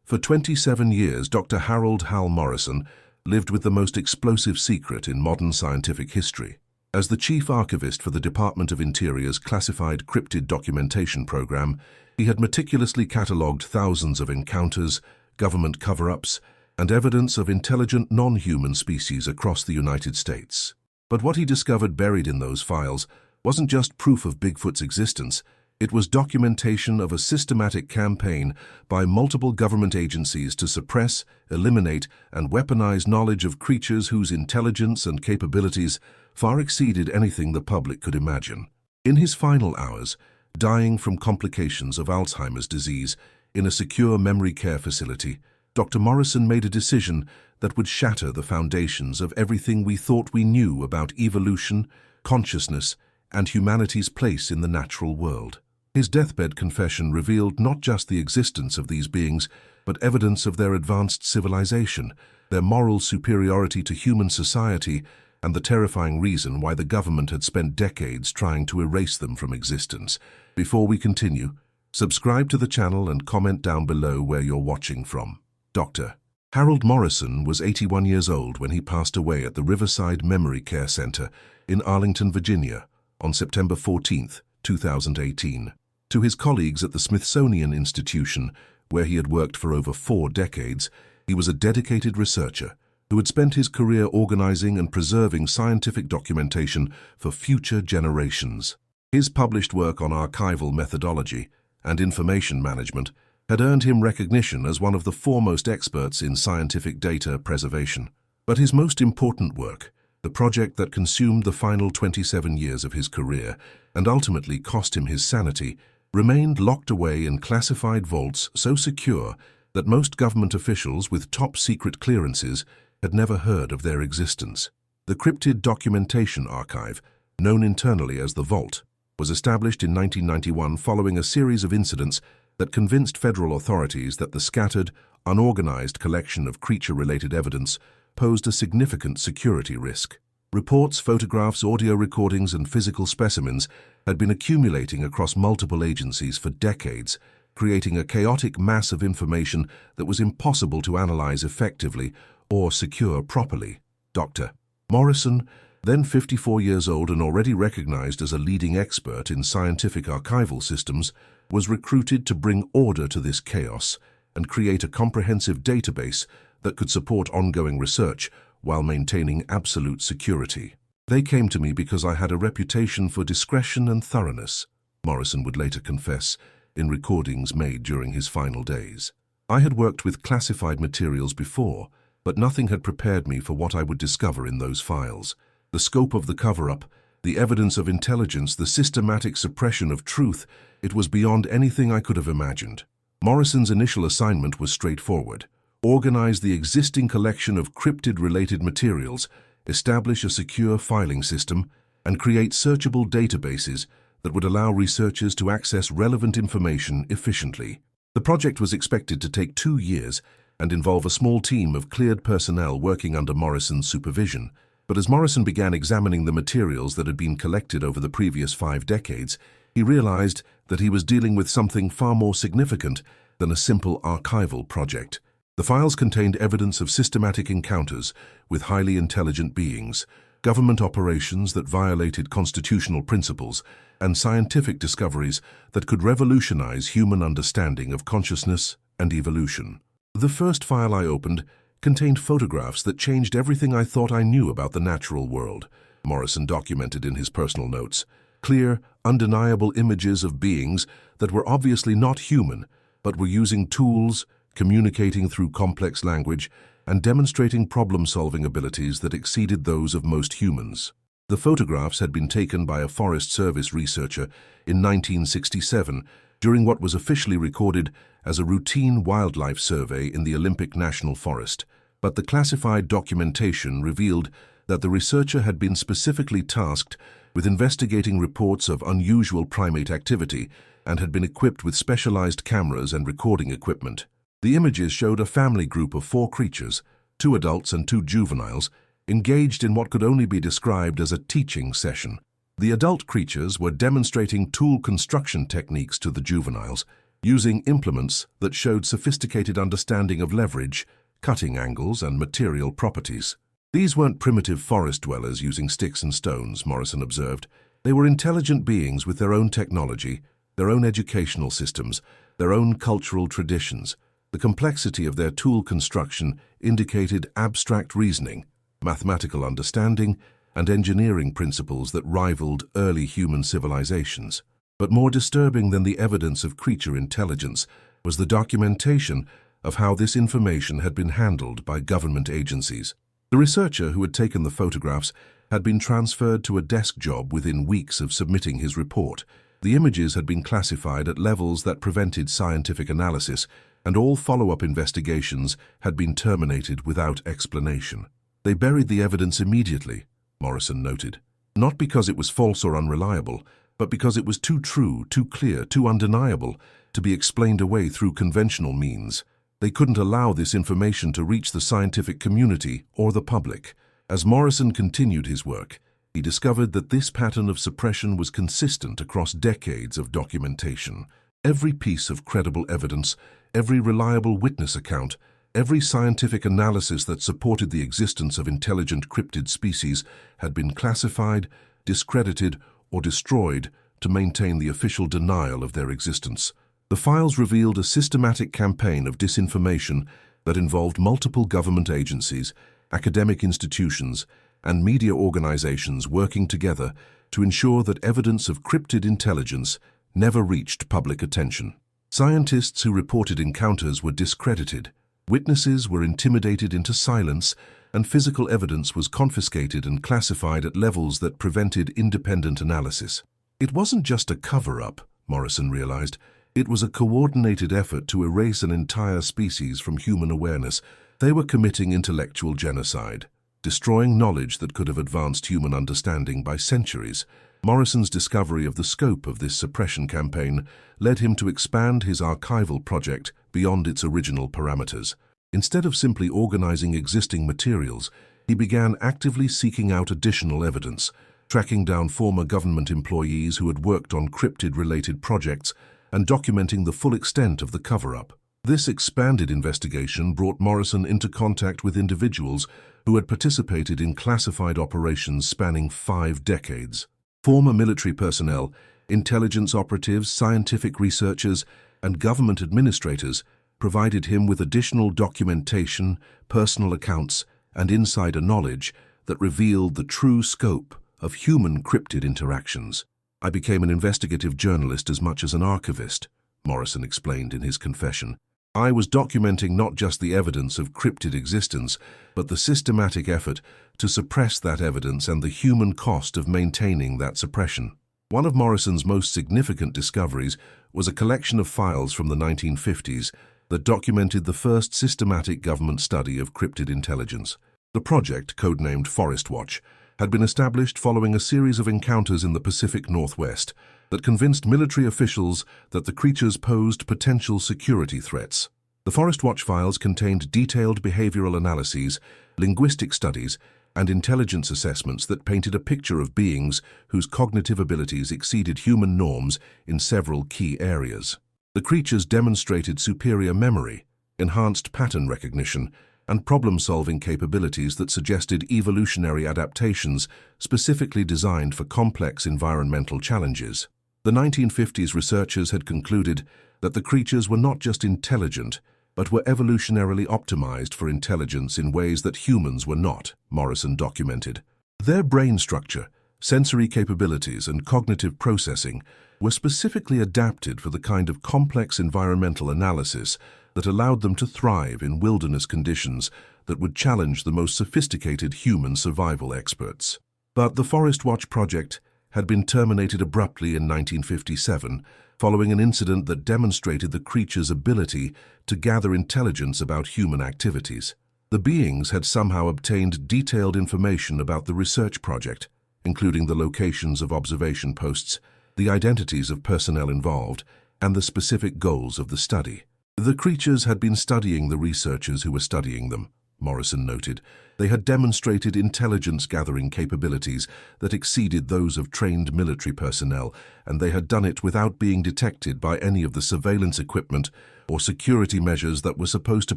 For 27 years, Dr. Harold Hal Morrison lived with the most explosive secret in modern scientific history. As the chief archivist for the Department of Interior's classified cryptid documentation program, he had meticulously catalogued thousands of encounters, government cover-ups, and evidence of intelligent non-human species across the United States. But what he discovered buried in those files wasn't just proof of Bigfoot's existence. It was documentation of a systematic campaign by multiple government agencies to suppress, eliminate, and weaponize knowledge of creatures whose intelligence and capabilities far exceeded anything the public could imagine. In his final hours, dying from complications of Alzheimer's disease in a secure memory care facility, Dr. Morrison made a decision that would shatter the foundations of everything we thought we knew about evolution, consciousness, and humanity's place in the natural world. His deathbed confession revealed not just the existence of these beings, but evidence of their advanced civilization, their moral superiority to human society, and the terrifying reason why the government had spent decades trying to erase them from existence. Before we continue, subscribe to the channel and comment down below where you're watching from. Dr. Harold Morrison was 81 years old when he passed away at the Riverside Memory Care Center in Arlington, Virginia, on September 14, 2018. To his colleagues at the Smithsonian Institution, where he had worked for over 4 decades, he was a dedicated researcher who had spent his career organizing and preserving scientific documentation for future generations. His published work on archival methodology and information management had earned him recognition as one of the foremost experts in scientific data preservation. But his most important work, the project that consumed the final 27 years of his career and ultimately cost him his sanity, remained locked away in classified vaults so secure that most government officials with top-secret clearances had never heard of their existence. The Cryptid Documentation Archive, known internally as the Vault, was established in 1991 following a series of incidents that convinced federal authorities that the scattered, unorganized collection of creature-related evidence posed a significant security risk. Reports, photographs, audio recordings, and physical specimens had been accumulating across multiple agencies for decades, creating a chaotic mass of information that was impossible to analyze effectively or secure properly. Dr. Morrison, then 54 years old and already recognized as a leading expert in scientific archival systems, was recruited to bring order to this chaos and create a comprehensive database that could support ongoing research while maintaining absolute security. They came to me because I had a reputation for discretion and thoroughness, Morrison would later confess in recordings made during his final days. I had worked with classified materials before, but nothing had prepared me for what I would discover in those files. The scope of the cover-up, the evidence of intelligence, the systematic suppression of truth, it was beyond anything I could have imagined. Morrison's initial assignment was straightforward. Organize the existing collection of cryptid-related materials, establish a secure filing system, and create searchable databases that would allow researchers to access relevant information efficiently. The project was expected to take 2 years and involve a small team of cleared personnel working under Morrison's supervision. But as Morrison began examining the materials that had been collected over the previous 5 decades, he realized that he was dealing with something far more significant than a simple archival project. The files contained evidence of systematic encounters with highly intelligent beings, government operations that violated constitutional principles, and scientific discoveries that could revolutionize human understanding of consciousness and evolution. The first file I opened contained photographs that changed everything I thought I knew about the natural world, Morrison documented in his personal notes. Clear, undeniable images of beings that were obviously not human, but were using tools, communicating through complex language, and demonstrating problem-solving abilities that exceeded those of most humans. The photographs had been taken by a Forest Service researcher in 1967 during what was officially recorded as a routine wildlife survey in the Olympic National Forest, but the classified documentation revealed that the researcher had been specifically tasked with investigating reports of unusual primate activity and had been equipped with specialized cameras and recording equipment. The images showed a family group of 4 creatures, 2 adults and 2 juveniles, engaged in what could only be described as a teaching session. The adult creatures were demonstrating tool construction techniques to the juveniles, using implements that showed sophisticated understanding of leverage, cutting angles, and material properties. These weren't primitive forest dwellers using sticks and stones, Morrison observed. They were intelligent beings with their own technology, their own educational systems, their own cultural traditions. The complexity of their tool construction indicated abstract reasoning, mathematical understanding, and engineering principles that rivaled early human civilizations. But more disturbing than the evidence of creature intelligence was the documentation of how this information had been handled by government agencies. The researcher who had taken the photographs had been transferred to a desk job within weeks of submitting his report. The images had been classified at levels that prevented scientific analysis, and all follow-up investigations had been terminated without explanation. They buried the evidence immediately, Morrison noted, not because it was false or unreliable, but because it was too true, too clear, too undeniable to be explained away through conventional means. They couldn't allow this information to reach the scientific community or the public. As Morrison continued his work, he discovered that this pattern of suppression was consistent across decades of documentation. Every piece of credible evidence, every reliable witness account, every scientific analysis that supported the existence of intelligent cryptid species had been classified, discredited, or destroyed to maintain the official denial of their existence. The files revealed a systematic campaign of disinformation that involved multiple government agencies, academic institutions, and media organizations working together to ensure that evidence of cryptid intelligence never reached public attention. Scientists who reported encounters were discredited, witnesses were intimidated into silence, and physical evidence was confiscated and classified at levels that prevented independent analysis. It wasn't just a cover-up, Morrison realized. It was a coordinated effort to erase an entire species from human awareness. They were committing intellectual genocide, destroying knowledge that could have advanced human understanding by centuries. Morrison's discovery of the scope of this suppression campaign led him to expand his archival project beyond its original parameters. Instead of simply organizing existing materials, he began actively seeking out additional evidence, tracking down former government employees who had worked on cryptid-related projects and documenting the full extent of the cover-up. This expanded investigation brought Morrison into contact with individuals who had participated in classified operations spanning 5 decades. Former military personnel, intelligence operatives, scientific researchers, and government administrators provided him with additional documentation, personal accounts, and insider knowledge that revealed the true scope of human cryptid interactions. "I became an investigative journalist as much as an archivist," Morrison explained in his confession. "I was documenting not just the evidence of cryptid existence, but the systematic effort to suppress that evidence and the human cost of maintaining that suppression." One of Morrison's most significant discoveries was a collection of files from the 1950s that documented the first systematic government study of cryptid intelligence. The project, codenamed Forest Watch, had been established following a series of encounters in the Pacific Northwest that convinced military officials that the creatures posed potential security threats. The Forest Watch files contained detailed behavioral analyses, linguistic studies, and intelligence assessments that painted a picture of beings whose cognitive abilities exceeded human norms in several key areas. The creatures demonstrated superior memory, enhanced pattern recognition, and problem-solving capabilities that suggested evolutionary adaptations specifically designed for complex environmental challenges. The 1950s researchers had concluded that the creatures were not just intelligent, but were evolutionarily optimized for intelligence in ways that humans were not, Morrison documented. Their brain structure, sensory capabilities, and cognitive processing were specifically adapted for the kind of complex environmental analysis that allowed them to thrive in wilderness conditions that would challenge the most sophisticated human survival experts. But the Forest Watch project had been terminated abruptly in 1957, following an incident that demonstrated the creature's ability to gather intelligence about human activities. The beings had somehow obtained detailed information about the research project, including the locations of observation posts, the identities of personnel involved, and the specific goals of the study. The creatures had been studying the researchers who were studying them, Morrison noted. They had demonstrated intelligence-gathering capabilities that exceeded those of trained military personnel, and they had done it without being detected by any of the surveillance equipment or security measures that were supposed to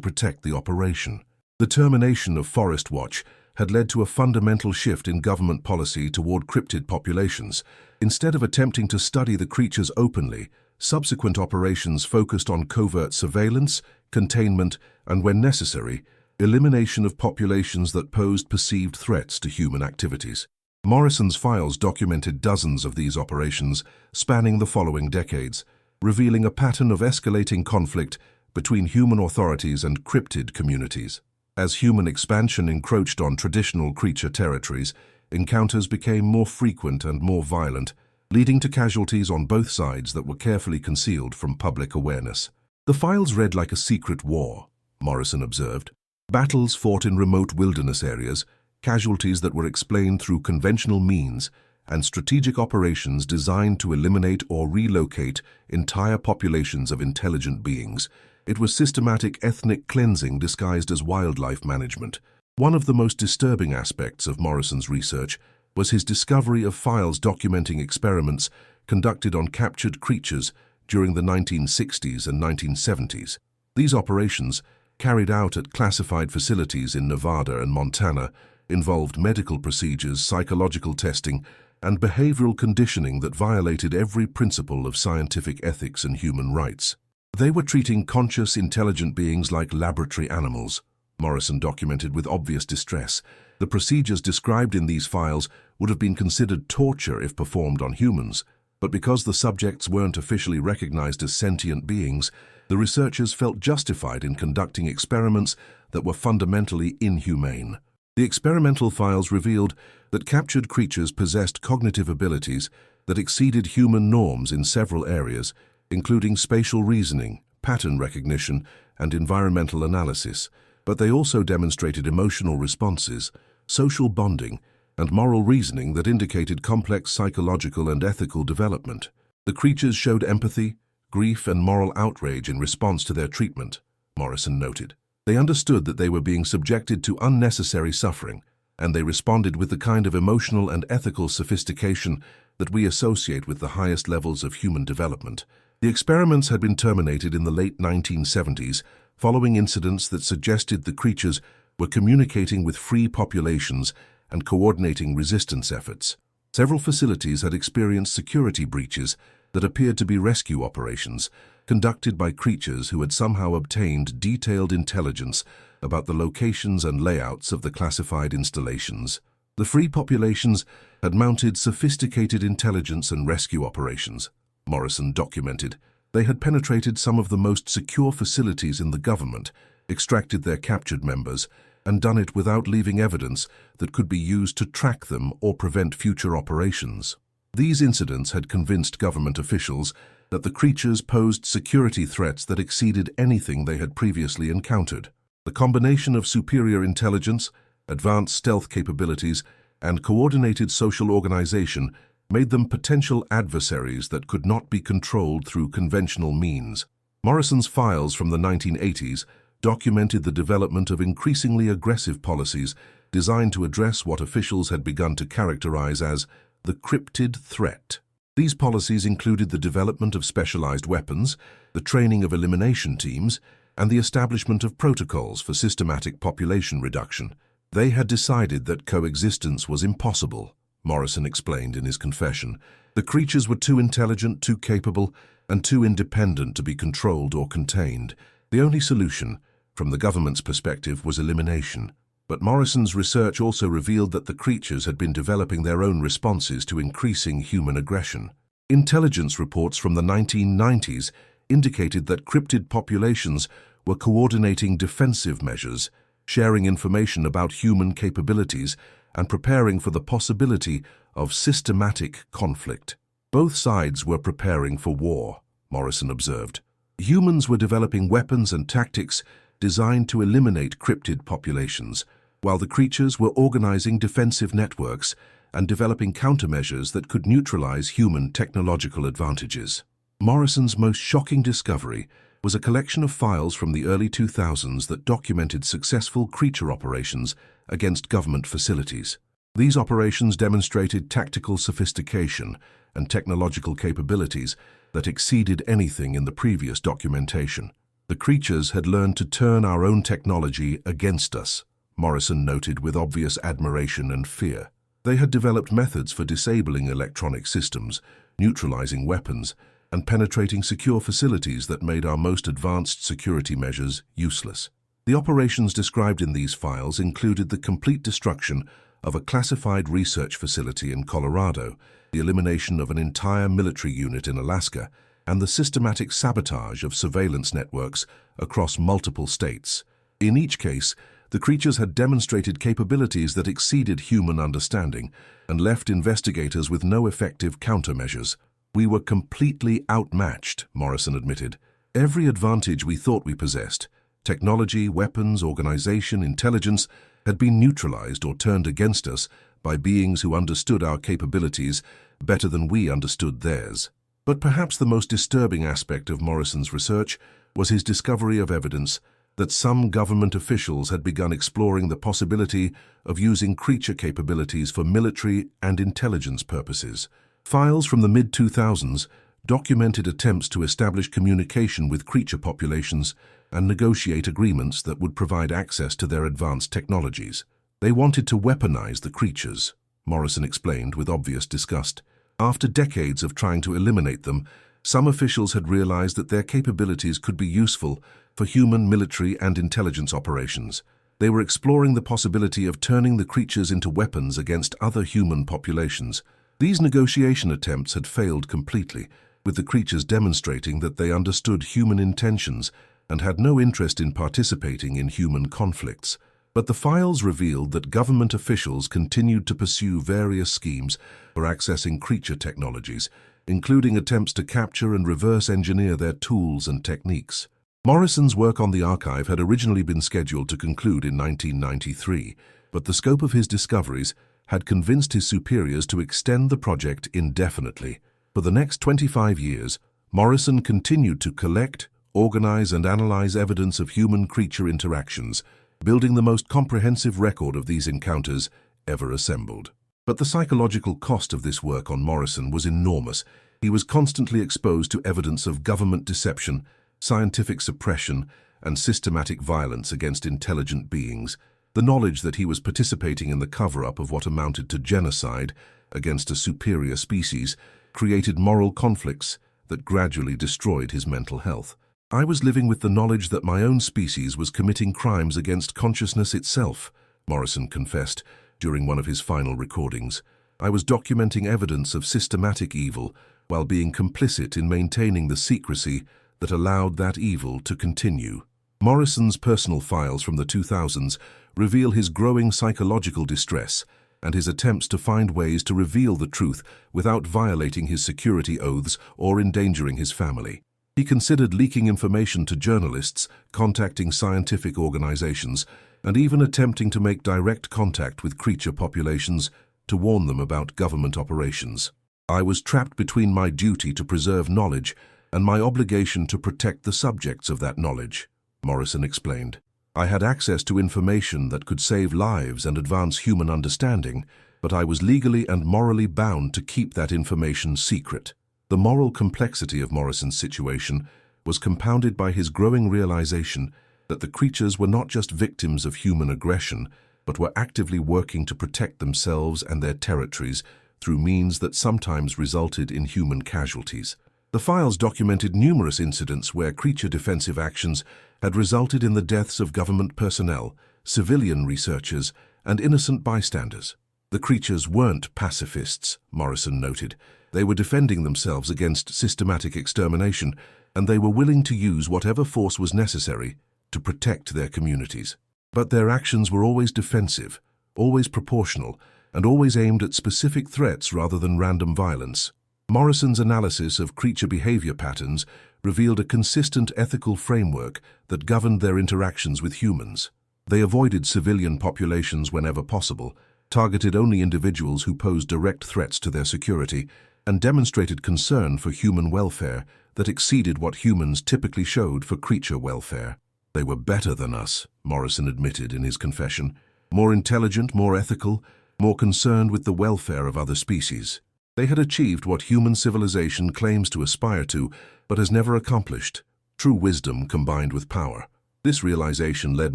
protect the operation. The termination of Forest Watch had led to a fundamental shift in government policy toward cryptid populations. Instead of attempting to study the creatures openly, subsequent operations focused on covert surveillance, containment, and, when necessary, elimination of populations that posed perceived threats to human activities. Morrison's files documented dozens of these operations spanning the following decades, revealing a pattern of escalating conflict between human authorities and cryptid communities. As human expansion encroached on traditional creature territories, encounters became more frequent and more violent, leading to casualties on both sides that were carefully concealed from public awareness. The files read like a secret war, Morrison observed. Battles fought in remote wilderness areas, casualties that were explained through conventional means, and strategic operations designed to eliminate or relocate entire populations of intelligent beings. It was systematic ethnic cleansing disguised as wildlife management. One of the most disturbing aspects of Morrison's research was his discovery of files documenting experiments conducted on captured creatures during the 1960s and 1970s. These operations, carried out at classified facilities in Nevada and Montana, involved medical procedures, psychological testing, and behavioral conditioning that violated every principle of scientific ethics and human rights. They were treating conscious, intelligent beings like laboratory animals, Morrison documented with obvious distress. The procedures described in these files would have been considered torture if performed on humans, but because the subjects weren't officially recognized as sentient beings, the researchers felt justified in conducting experiments that were fundamentally inhumane. The experimental files revealed that captured creatures possessed cognitive abilities that exceeded human norms in several areas, including spatial reasoning, pattern recognition, and environmental analysis, but they also demonstrated emotional responses, social bonding, and moral reasoning that indicated complex psychological and ethical development. The creatures showed empathy, grief, and moral outrage in response to their treatment, Morrison noted. They understood that they were being subjected to unnecessary suffering, and they responded with the kind of emotional and ethical sophistication that we associate with the highest levels of human development. The experiments had been terminated in the late 1970s, following incidents that suggested the creatures were communicating with free populations and coordinating resistance efforts. Several facilities had experienced security breaches that appeared to be rescue operations, conducted by creatures who had somehow obtained detailed intelligence about the locations and layouts of the classified installations. The free populations had mounted sophisticated intelligence and rescue operations, Morrison documented. They had penetrated some of the most secure facilities in the government, extracted their captured members, and done it without leaving evidence that could be used to track them or prevent future operations. These incidents had convinced government officials that the creatures posed security threats that exceeded anything they had previously encountered. The combination of superior intelligence, advanced stealth capabilities, and coordinated social organization made them potential adversaries that could not be controlled through conventional means. Morrison's files from the 1980s documented the development of increasingly aggressive policies designed to address what officials had begun to characterize as the cryptid threat. These policies included the development of specialized weapons, the training of elimination teams, and the establishment of protocols for systematic population reduction. They had decided that coexistence was impossible, Morrison explained in his confession. The creatures were too intelligent, too capable, and too independent to be controlled or contained. The only solution, from the government's perspective, was elimination. But Morrison's research also revealed that the creatures had been developing their own responses to increasing human aggression. Intelligence reports from the 1990s indicated that cryptid populations were coordinating defensive measures, sharing information about human capabilities, and preparing for the possibility of systematic conflict. Both sides were preparing for war, Morrison observed. Humans were developing weapons and tactics designed to eliminate cryptid populations, while the creatures were organizing defensive networks and developing countermeasures that could neutralize human technological advantages. Morrison's most shocking discovery was a collection of files from the early 2000s that documented successful creature operations against government facilities. These operations demonstrated tactical sophistication and technological capabilities that exceeded anything in the previous documentation. The creatures had learned to turn our own technology against us, Morrison noted with obvious admiration and fear. They had developed methods for disabling electronic systems, neutralizing weapons, and penetrating secure facilities that made our most advanced security measures useless. The operations described in these files included the complete destruction of a classified research facility in Colorado, the elimination of an entire military unit in Alaska, and the systematic sabotage of surveillance networks across multiple states. In each case, the creatures had demonstrated capabilities that exceeded human understanding and left investigators with no effective countermeasures. We were completely outmatched, Morrison admitted. Every advantage we thought we possessed, technology, weapons, organization, intelligence, had been neutralized or turned against us by beings who understood our capabilities better than we understood theirs. But perhaps the most disturbing aspect of Morrison's research was his discovery of evidence that some government officials had begun exploring the possibility of using creature capabilities for military and intelligence purposes. Files from the mid-2000s documented attempts to establish communication with creature populations and negotiate agreements that would provide access to their advanced technologies. They wanted to weaponize the creatures, Morrison explained with obvious disgust. After decades of trying to eliminate them, some officials had realized that their capabilities could be useful for human military and intelligence operations. They were exploring the possibility of turning the creatures into weapons against other human populations. These negotiation attempts had failed completely, with the creatures demonstrating that they understood human intentions and had no interest in participating in human conflicts. But the files revealed that government officials continued to pursue various schemes for accessing creature technologies, including attempts to capture and reverse engineer their tools and techniques. Morrison's work on the archive had originally been scheduled to conclude in 1993, but the scope of his discoveries had convinced his superiors to extend the project indefinitely. For the next 25 years, Morrison continued to collect, organize, and analyze evidence of human-creature interactions, building the most comprehensive record of these encounters ever assembled. But the psychological cost of this work on Morrison was enormous. He was constantly exposed to evidence of government deception, scientific suppression, and systematic violence against intelligent beings. The knowledge that he was participating in the cover-up of what amounted to genocide against a superior species created moral conflicts that gradually destroyed his mental health. I was living with the knowledge that my own species was committing crimes against consciousness itself, Morrison confessed during one of his final recordings. I was documenting evidence of systematic evil while being complicit in maintaining the secrecy that allowed that evil to continue. Morrison's personal files from the 2000s reveal his growing psychological distress and his attempts to find ways to reveal the truth without violating his security oaths or endangering his family. He considered leaking information to journalists, contacting scientific organizations, and even attempting to make direct contact with creature populations to warn them about government operations. I was trapped between my duty to preserve knowledge and my obligation to protect the subjects of that knowledge, Morrison explained. I had access to information that could save lives and advance human understanding, but I was legally and morally bound to keep that information secret. The moral complexity of Morrison's situation was compounded by his growing realization that the creatures were not just victims of human aggression, but were actively working to protect themselves and their territories through means that sometimes resulted in human casualties. The files documented numerous incidents where creature defensive actions had resulted in the deaths of government personnel, civilian researchers, and innocent bystanders. The creatures weren't pacifists, Morrison noted. They were defending themselves against systematic extermination, and they were willing to use whatever force was necessary to protect their communities. But their actions were always defensive, always proportional, and always aimed at specific threats rather than random violence. Morrison's analysis of creature behavior patterns revealed a consistent ethical framework that governed their interactions with humans. They avoided civilian populations whenever possible, targeted only individuals who posed direct threats to their security, and demonstrated concern for human welfare that exceeded what humans typically showed for creature welfare. They were better than us, Morrison admitted in his confession. More intelligent, more ethical, more concerned with the welfare of other species. They had achieved what human civilization claims to aspire to, but has never accomplished: true wisdom combined with power. This realization led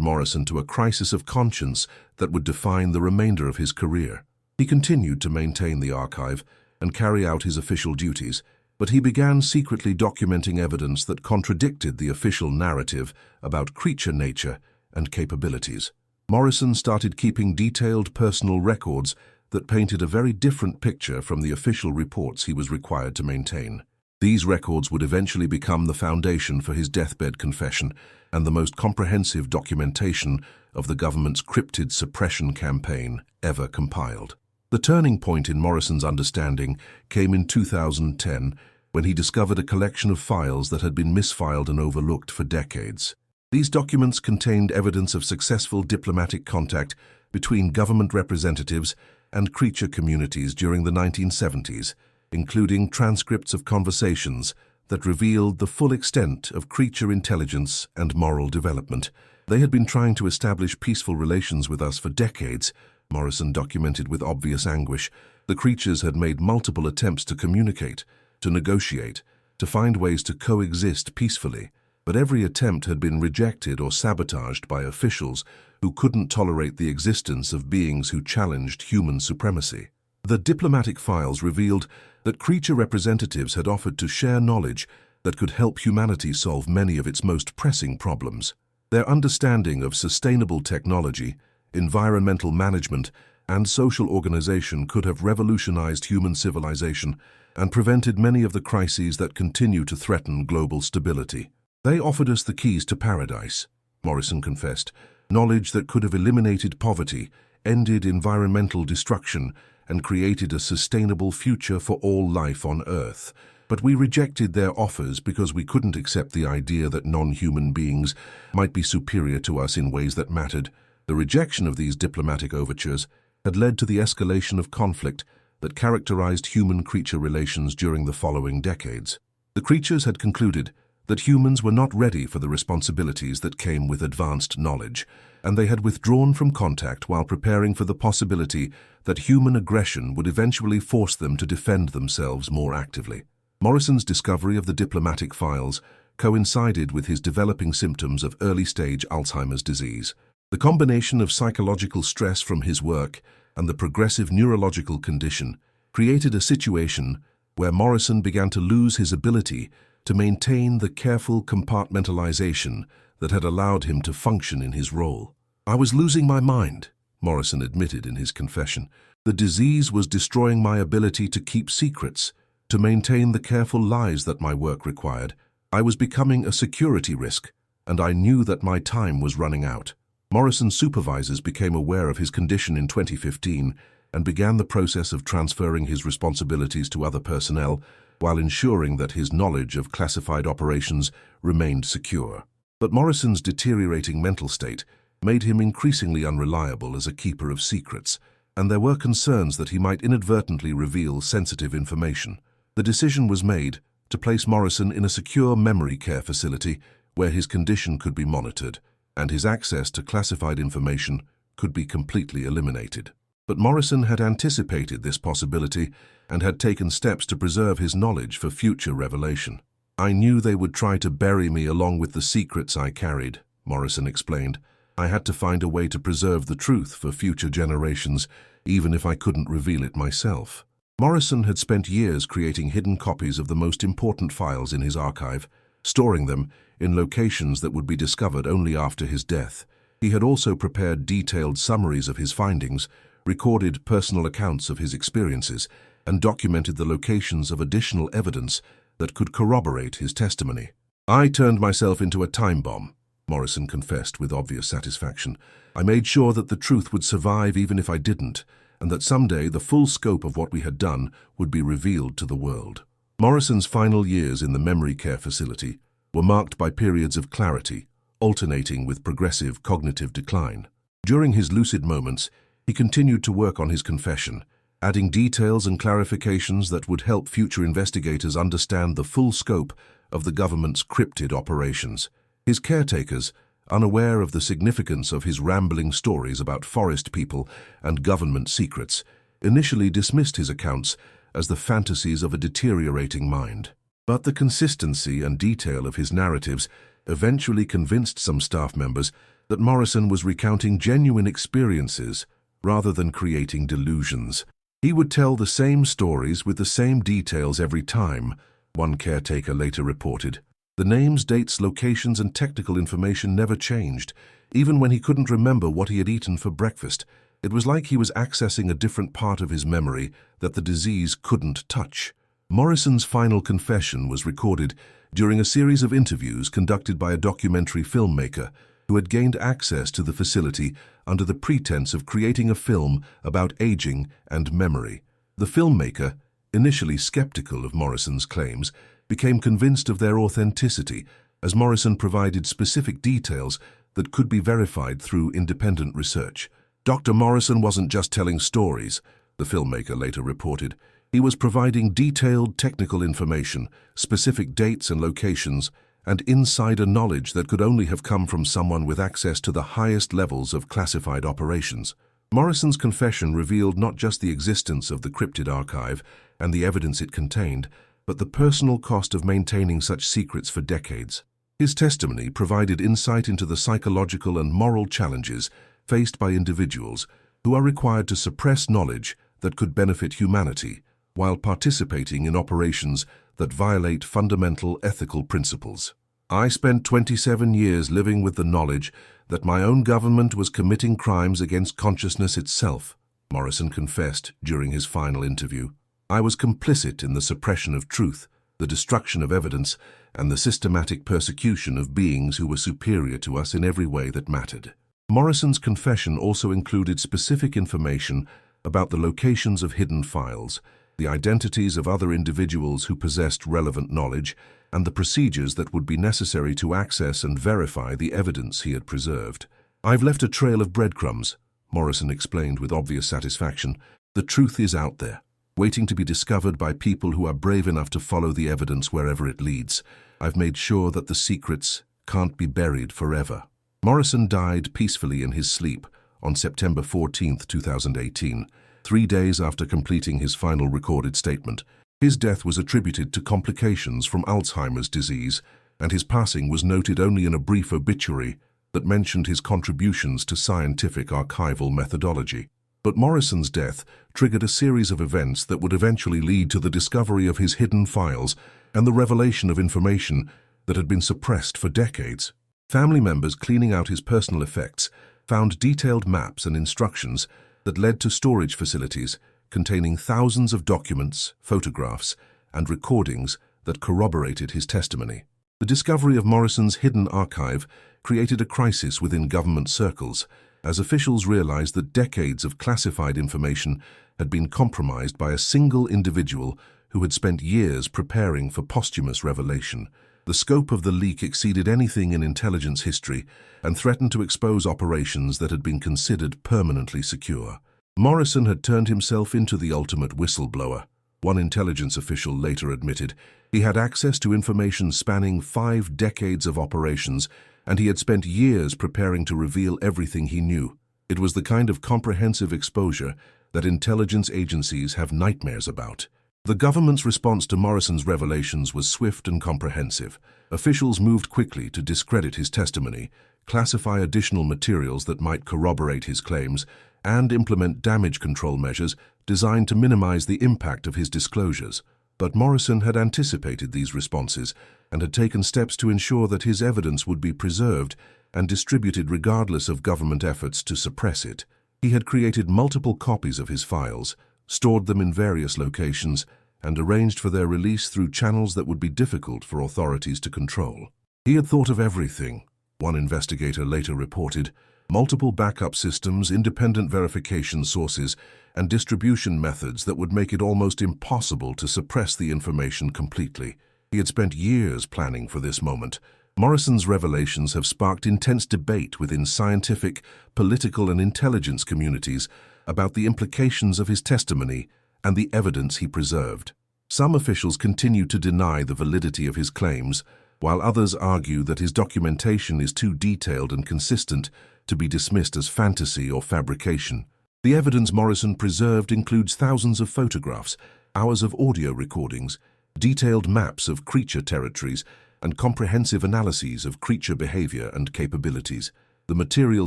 Morrison to a crisis of conscience that would define the remainder of his career. He continued to maintain the archive and carry out his official duties, but he began secretly documenting evidence that contradicted the official narrative about creature nature and capabilities. Morrison started keeping detailed personal records that painted a very different picture from the official reports he was required to maintain. These records would eventually become the foundation for his deathbed confession and the most comprehensive documentation of the government's cryptid suppression campaign ever compiled. The turning point in Morrison's understanding came in 2010, when he discovered a collection of files that had been misfiled and overlooked for decades. These documents contained evidence of successful diplomatic contact between government representatives and creature communities during the 1970s, including transcripts of conversations that revealed the full extent of creature intelligence and moral development. They had been trying to establish peaceful relations with us for decades, Morrison documented with obvious anguish. The creatures had made multiple attempts to communicate, to negotiate, to find ways to coexist peacefully, but every attempt had been rejected or sabotaged by officials who couldn't tolerate the existence of beings who challenged human supremacy. The diplomatic files revealed that creature representatives had offered to share knowledge that could help humanity solve many of its most pressing problems. Their understanding of sustainable technology, environmental management, and social organization could have revolutionized human civilization and prevented many of the crises that continue to threaten global stability. They offered us the keys to paradise, Morrison confessed, knowledge that could have eliminated poverty, ended environmental destruction, and created a sustainable future for all life on Earth. But we rejected their offers because we couldn't accept the idea that non-human beings might be superior to us in ways that mattered. The rejection of these diplomatic overtures had led to the escalation of conflict that characterized human-creature relations during the following decades. The creatures had concluded that humans were not ready for the responsibilities that came with advanced knowledge, and they had withdrawn from contact while preparing for the possibility that human aggression would eventually force them to defend themselves more actively. Morrison's discovery of the diplomatic files coincided with his developing symptoms of early-stage Alzheimer's disease. The combination of psychological stress from his work and the progressive neurological condition created a situation where Morrison began to lose his ability to maintain the careful compartmentalization that had allowed him to function in his role. "I was losing my mind," Morrison admitted in his confession. "The disease was destroying my ability to keep secrets, to maintain the careful lies that my work required. I was becoming a security risk, and I knew that my time was running out." Morrison's supervisors became aware of his condition in 2015 and began the process of transferring his responsibilities to other personnel while ensuring that his knowledge of classified operations remained secure. But Morrison's deteriorating mental state made him increasingly unreliable as a keeper of secrets, and there were concerns that he might inadvertently reveal sensitive information. The decision was made to place Morrison in a secure memory care facility where his condition could be monitored, and his access to classified information could be completely eliminated. But Morrison had anticipated this possibility and had taken steps to preserve his knowledge for future revelation. "I knew they would try to bury me along with the secrets I carried," Morrison explained. "I had to find a way to preserve the truth for future generations, even if I couldn't reveal it myself." Morrison had spent years creating hidden copies of the most important files in his archive, storing them in locations that would be discovered only after his death. He had also prepared detailed summaries of his findings, recorded personal accounts of his experiences, and documented the locations of additional evidence that could corroborate his testimony. "I turned myself into a time bomb," Morrison confessed with obvious satisfaction. "I made sure that the truth would survive even if I didn't, and that someday the full scope of what we had done would be revealed to the world." Morrison's final years in the memory care facility were marked by periods of clarity, alternating with progressive cognitive decline. During his lucid moments, he continued to work on his confession, adding details and clarifications that would help future investigators understand the full scope of the government's cryptid operations. His caretakers, unaware of the significance of his rambling stories about forest people and government secrets, initially dismissed his accounts as the fantasies of a deteriorating mind. But the consistency and detail of his narratives eventually convinced some staff members that Morrison was recounting genuine experiences rather than creating delusions. He would tell the same stories with the same details every time, one caretaker later reported. The names, dates, locations, and technical information never changed, even when he couldn't remember what he had eaten for breakfast. It was like he was accessing a different part of his memory that the disease couldn't touch. Morrison's final confession was recorded during a series of interviews conducted by a documentary filmmaker who had gained access to the facility under the pretense of creating a film about aging and memory. The filmmaker, initially skeptical of Morrison's claims, became convinced of their authenticity as Morrison provided specific details that could be verified through independent research. Dr. Morrison wasn't just telling stories, the filmmaker later reported. He was providing detailed technical information, specific dates and locations, and insider knowledge that could only have come from someone with access to the highest levels of classified operations. Morrison's confession revealed not just the existence of the cryptid archive and the evidence it contained, but the personal cost of maintaining such secrets for decades. His testimony provided insight into the psychological and moral challenges faced by individuals who are required to suppress knowledge that could benefit humanity while participating in operations that violate fundamental ethical principles. I spent 27 years living with the knowledge that my own government was committing crimes against consciousness itself, Morrison confessed during his final interview. I was complicit in the suppression of truth, the destruction of evidence, and the systematic persecution of beings who were superior to us in every way that mattered. Morrison's confession also included specific information about the locations of hidden files, the identities of other individuals who possessed relevant knowledge, and the procedures that would be necessary to access and verify the evidence he had preserved. I've left a trail of breadcrumbs, Morrison explained with obvious satisfaction. The truth is out there, waiting to be discovered by people who are brave enough to follow the evidence wherever it leads. I've made sure that the secrets can't be buried forever. Morrison died peacefully in his sleep on September 14, 2018. 3 days after completing his final recorded statement. His death was attributed to complications from Alzheimer's disease, and his passing was noted only in a brief obituary that mentioned his contributions to scientific archival methodology. But Morrison's death triggered a series of events that would eventually lead to the discovery of his hidden files and the revelation of information that had been suppressed for decades. Family members cleaning out his personal effects found detailed maps and instructions that led to storage facilities containing thousands of documents, photographs, and recordings that corroborated his testimony. The discovery of Morrison's hidden archive created a crisis within government circles, as officials realized that decades of classified information had been compromised by a single individual who had spent years preparing for posthumous revelation. The scope of the leak exceeded anything in intelligence history and threatened to expose operations that had been considered permanently secure. Morrison had turned himself into the ultimate whistleblower. One intelligence official later admitted he had access to information spanning 5 decades of operations, and he had spent years preparing to reveal everything he knew. It was the kind of comprehensive exposure that intelligence agencies have nightmares about. The government's response to Morrison's revelations was swift and comprehensive. Officials moved quickly to discredit his testimony, classify additional materials that might corroborate his claims, and implement damage control measures designed to minimize the impact of his disclosures. But Morrison had anticipated these responses and had taken steps to ensure that his evidence would be preserved and distributed regardless of government efforts to suppress it. He had created multiple copies of his files, stored them in various locations, and arranged for their release through channels that would be difficult for authorities to control. He had thought of everything, one investigator later reported: multiple backup systems, independent verification sources, and distribution methods that would make it almost impossible to suppress the information completely. He had spent years planning for this moment. Morrison's revelations have sparked intense debate within scientific, political, and intelligence communities about the implications of his testimony and the evidence he preserved. Some officials continue to deny the validity of his claims, while others argue that his documentation is too detailed and consistent to be dismissed as fantasy or fabrication. The evidence Morrison preserved includes thousands of photographs, hours of audio recordings, detailed maps of creature territories, and comprehensive analyses of creature behavior and capabilities. The material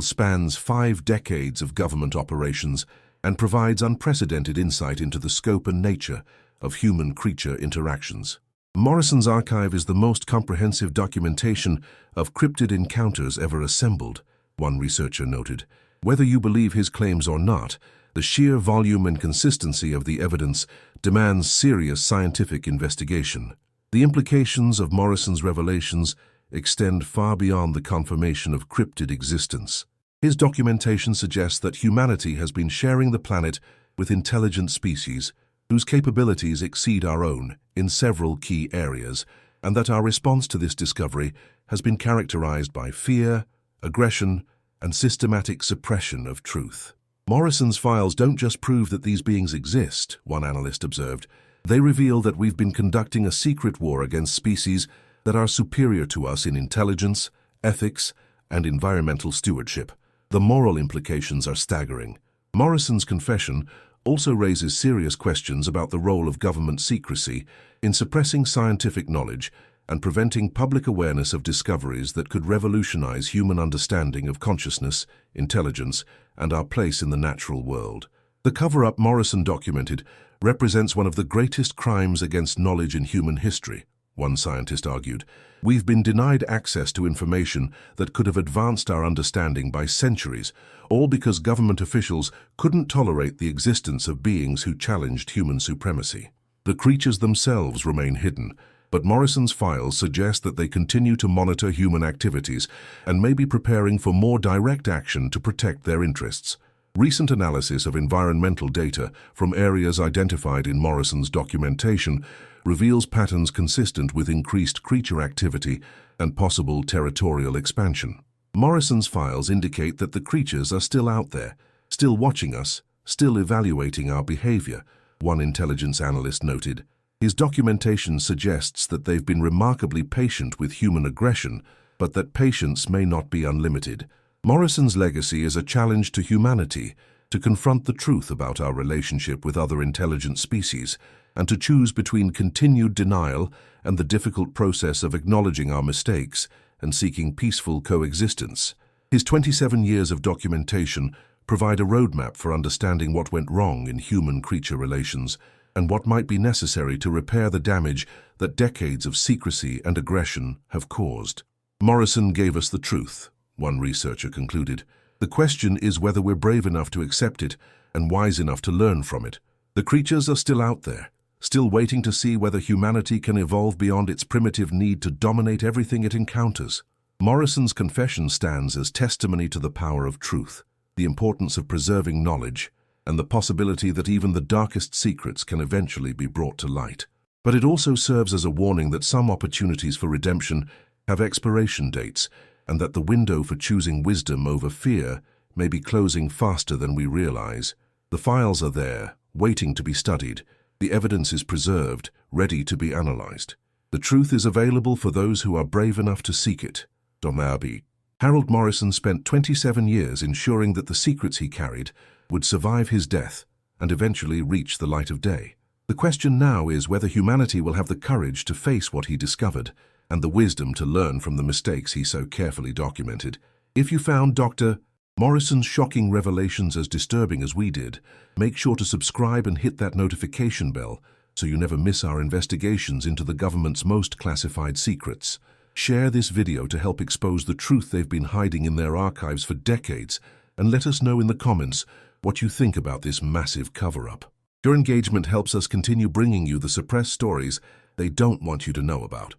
spans 5 decades of government operations and provides unprecedented insight into the scope and nature of human-creature interactions. Morrison's archive is the most comprehensive documentation of cryptid encounters ever assembled, one researcher noted. Whether you believe his claims or not, the sheer volume and consistency of the evidence demands serious scientific investigation. The implications of Morrison's revelations extend far beyond the confirmation of cryptid existence. His documentation suggests that humanity has been sharing the planet with intelligent species whose capabilities exceed our own in several key areas, and that our response to this discovery has been characterized by fear, aggression, and systematic suppression of truth. Morrison's files don't just prove that these beings exist, one analyst observed. They reveal that we've been conducting a secret war against species that are superior to us in intelligence, ethics, and environmental stewardship. The moral implications are staggering. Morrison's confession also raises serious questions about the role of government secrecy in suppressing scientific knowledge and preventing public awareness of discoveries that could revolutionize human understanding of consciousness, intelligence, and our place in the natural world. The cover-up Morrison documented represents one of the greatest crimes against knowledge in human history, one scientist argued. We've been denied access to information that could have advanced our understanding by centuries, all because government officials couldn't tolerate the existence of beings who challenged human supremacy. The creatures themselves remain hidden, but Morrison's files suggest that they continue to monitor human activities and may be preparing for more direct action to protect their interests. Recent analysis of environmental data from areas identified in Morrison's documentation reveals patterns consistent with increased creature activity and possible territorial expansion. Morrison's files indicate that the creatures are still out there, still watching us, still evaluating our behavior, one intelligence analyst noted. His documentation suggests that they've been remarkably patient with human aggression, but that patience may not be unlimited. Morrison's legacy is a challenge to humanity to confront the truth about our relationship with other intelligent species and to choose between continued denial and the difficult process of acknowledging our mistakes and seeking peaceful coexistence. His 27 years of documentation provide a roadmap for understanding what went wrong in human-creature relations and what might be necessary to repair the damage that decades of secrecy and aggression have caused. Morrison gave us the truth, one researcher concluded. The question is whether we're brave enough to accept it and wise enough to learn from it. The creatures are still out there, still waiting to see whether humanity can evolve beyond its primitive need to dominate everything it encounters. Morrison's confession stands as testimony to the power of truth, the importance of preserving knowledge, and the possibility that even the darkest secrets can eventually be brought to light. But it also serves as a warning that some opportunities for redemption have expiration dates, and that the window for choosing wisdom over fear may be closing faster than we realize. The files are there, waiting to be studied. The evidence is preserved, ready to be analyzed. The truth is available for those who are brave enough to seek it. Domabi. Harold Morrison spent 27 years ensuring that the secrets he carried would survive his death and eventually reach the light of day. The question now is whether humanity will have the courage to face what he discovered and the wisdom to learn from the mistakes he so carefully documented. If you found Dr. Morrison's shocking revelations as disturbing as we did, make sure to subscribe and hit that notification bell so you never miss our investigations into the government's most classified secrets. Share this video to help expose the truth they've been hiding in their archives for decades, and let us know in the comments what you think about this massive cover-up. Your engagement helps us continue bringing you the suppressed stories they don't want you to know about.